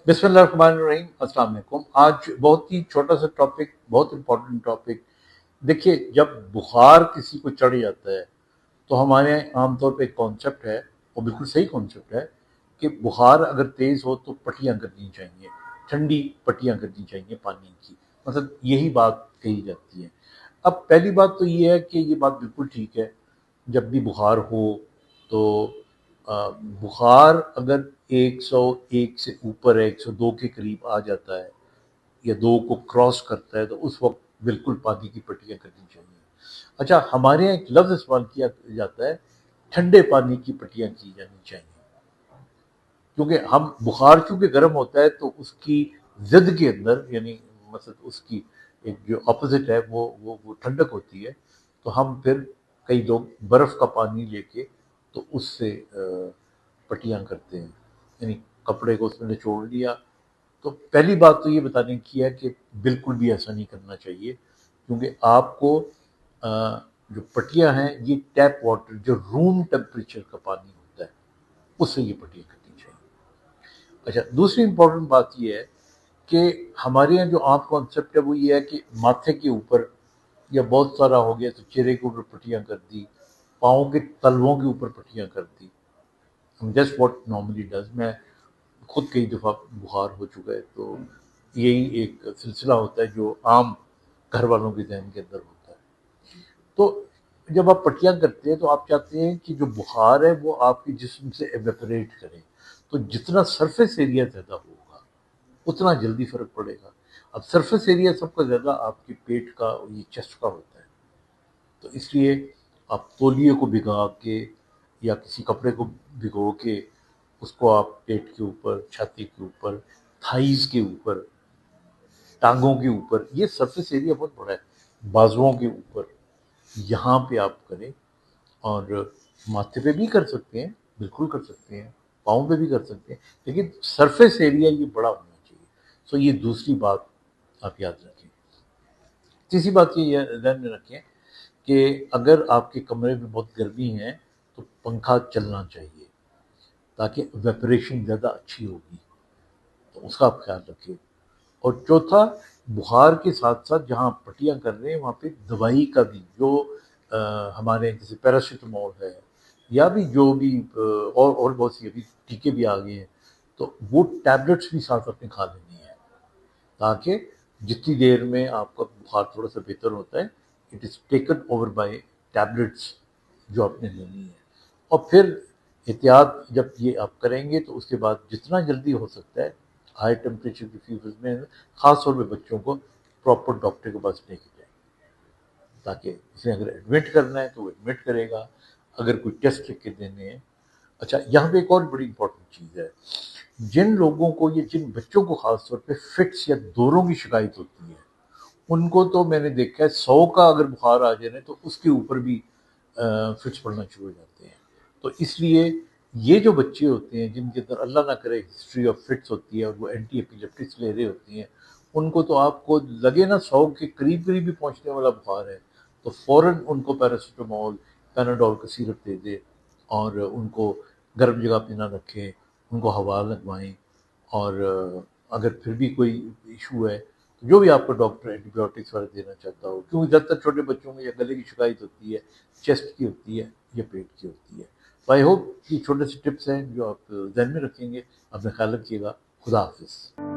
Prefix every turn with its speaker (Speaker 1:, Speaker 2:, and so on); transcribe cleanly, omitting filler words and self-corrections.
Speaker 1: بسم اللہ الرحمن الرحیم، السلام علیکم۔ آج بہت ہی چھوٹا سا ٹاپک، بہت امپورٹنٹ ٹاپک۔ دیکھیے، جب بخار کسی کو چڑھ جاتا ہے تو ہمارے عام طور پہ ایک کانسیپٹ ہے، وہ بالکل صحیح کانسیپٹ ہے، کہ بخار اگر تیز ہو تو پٹیاں کرنی چاہیے، ٹھنڈی پٹیاں کرنی چاہیے پانی کی، مطلب یہی بات کہی جاتی ہے۔ اب پہلی بات تو یہ ہے کہ یہ بات بالکل ٹھیک ہے، جب بھی بخار ہو تو بخار اگر 101 سے اوپر ہے، 102 کے قریب آ جاتا ہے یا 2 کو کراس کرتا ہے تو اس وقت بالکل پانی کی پٹیاں کرنی چاہیے۔ اچھا، ہمارے یہاں ایک لفظ استعمال کیا جاتا ہے، ٹھنڈے پانی کی پٹیاں کی جانی چاہیے، کیونکہ ہم بخار چونکہ گرم ہوتا ہے تو اس کی ضد کے اندر، یعنی مثلا اس کی ایک جو اپوزٹ ہے وہ ٹھنڈک ہوتی ہے، تو ہم پھر کئی لوگ برف کا پانی لے کے تو اس سے پٹیاں کرتے ہیں، یعنی کپڑے کو اس میں نچوڑ لیا۔ تو پہلی بات تو یہ بتانے کی ہے کہ بالکل بھی ایسا نہیں کرنا چاہیے، کیونکہ آپ کو جو پٹیاں ہیں یہ ٹیپ واٹر، جو روم ٹیمپریچر کا پانی ہوتا ہے، اس سے یہ پٹیاں کرنی چاہیے۔ اچھا، دوسری امپورٹنٹ بات یہ ہے کہ ہمارے یہاں جو عام کانسیپٹ ہے وہ یہ ہے کہ ماتھے کے اوپر یا بہت سارا ہو گیا تو چہرے کے اوپر پٹیاں کر دی، پاؤں کے تلووں کے اوپر پٹیاں کر دی۔ جسٹ واٹ نارملی ڈز، میں خود کئی دفعہ بخار ہو چکا ہے تو یہی ایک سلسلہ ہوتا ہے جو عام گھر والوں کے ذہن کے اندر ہوتا ہے۔ تو جب آپ پٹیاں کرتے ہیں تو آپ چاہتے ہیں کہ جو بخار ہے وہ آپ کے جسم سے ایویپوریٹ کرے، تو جتنا سرفیس ایریا زیادہ ہوگا اتنا جلدی فرق پڑے گا۔ اب سرفیس ایریا سب کا زیادہ آپ کے پیٹ کا، یہ چیسٹ کا ہوتا ہے، تو اس لیے آپ تولیے کو بھگا کے یا کسی کپڑے کو بھگو کے اس کو آپ پیٹ کے اوپر، چھاتی کے اوپر، تھائیز کے اوپر، ٹانگوں کے اوپر، یہ سرفیس ایریا بہت بڑا ہے، بازوؤں کے اوپر، یہاں پہ آپ کریں، اور ماتھے پہ بھی کر سکتے ہیں، بالکل کر سکتے ہیں، پاؤں پہ بھی کر سکتے ہیں، لیکن سرفیس ایریا یہ بڑا ہونا چاہیے۔ سو یہ دوسری بات آپ یاد رکھیں۔ تیسری بات یہ ذہن میں رکھیں کہ اگر آپ کے کمرے میں بہت گرمی ہے تو پنکھا چلنا چاہیے تاکہ ویپریشن زیادہ اچھی ہوگی، تو اس کا آپ خیال رکھیں۔ اور چوتھا، بخار کے ساتھ ساتھ جہاں آپ پٹیاں کر رہے ہیں وہاں پہ دوائی کا بھی، جو ہمارے جیسے پیراسیٹامول ہے یا بھی جو بھی اور بہت سی ابھی ٹیکے بھی آ گئے ہیں، تو وہ ٹیبلٹس بھی ساتھ اپنے کھا لینی ہے، تاکہ جتنی دیر میں آپ کا بخار تھوڑا سا بہتر ہوتا ہے، it is taken over by tablets جو آپ نے لینی ہے۔ اور پھر احتیاط جب یہ آپ کریں گے تو اس کے بعد جتنا جلدی ہو سکتا ہے ہائی ٹیمپریچر کی فیورز میں خاص طور پہ بچوں کو پراپر ڈاکٹر کے پاس لے کے جائیں، تاکہ اسے اگر ایڈمٹ کرنا ہے تو وہ ایڈمٹ کرے گا، اگر کوئی ٹیسٹ لکھ کے دینے ہیں۔ اچھا، یہاں پہ ایک اور بڑی امپورٹنٹ چیز ہے، جن لوگوں کو، یہ جن بچوں کو خاص طور پہ فٹس یا دوروں کی شکایت ہوتی ہے، ان کو تو میں نے دیکھا ہے 100 کا اگر بخار آ جائے تو اس کے اوپر بھی فٹس پڑنا شروع ہو جاتے ہیں۔ تو اس لیے یہ جو بچے ہوتے ہیں جن کے اندر اللہ نہ کرے ہسٹری آف فٹس ہوتی ہے اور وہ اینٹی ایپیلیپٹکس لے رہے ہوتی ہیں، ان کو تو آپ کو لگے نا 100 کے قریب قریب بھی پہنچنے والا بخار ہے تو فوراً ان کو پیراسیٹامول، پیناڈول کا سیرپ دے دے، اور ان کو گرم جگہ پہ نہ رکھیں، ان کو ہوا لگوائیں، اور اگر پھر بھی کوئی ایشو ہے تو جو بھی آپ کو ڈاکٹر اینٹی بایوٹکس وغیرہ دینا چاہتا ہو، کیونکہ زیادہ تر چھوٹے بچوں میں یا گلے کی شکایت ہوتی ہے، چیسٹ کی ہوتی ہے یا پیٹ کی ہوتی ہے۔ تو آئی ہوپ یہ چھوٹے سے ٹپس ہیں جو آپ ذہن میں رکھیں گے، اپنا خیال رکھیے گا۔ خدا حافظ۔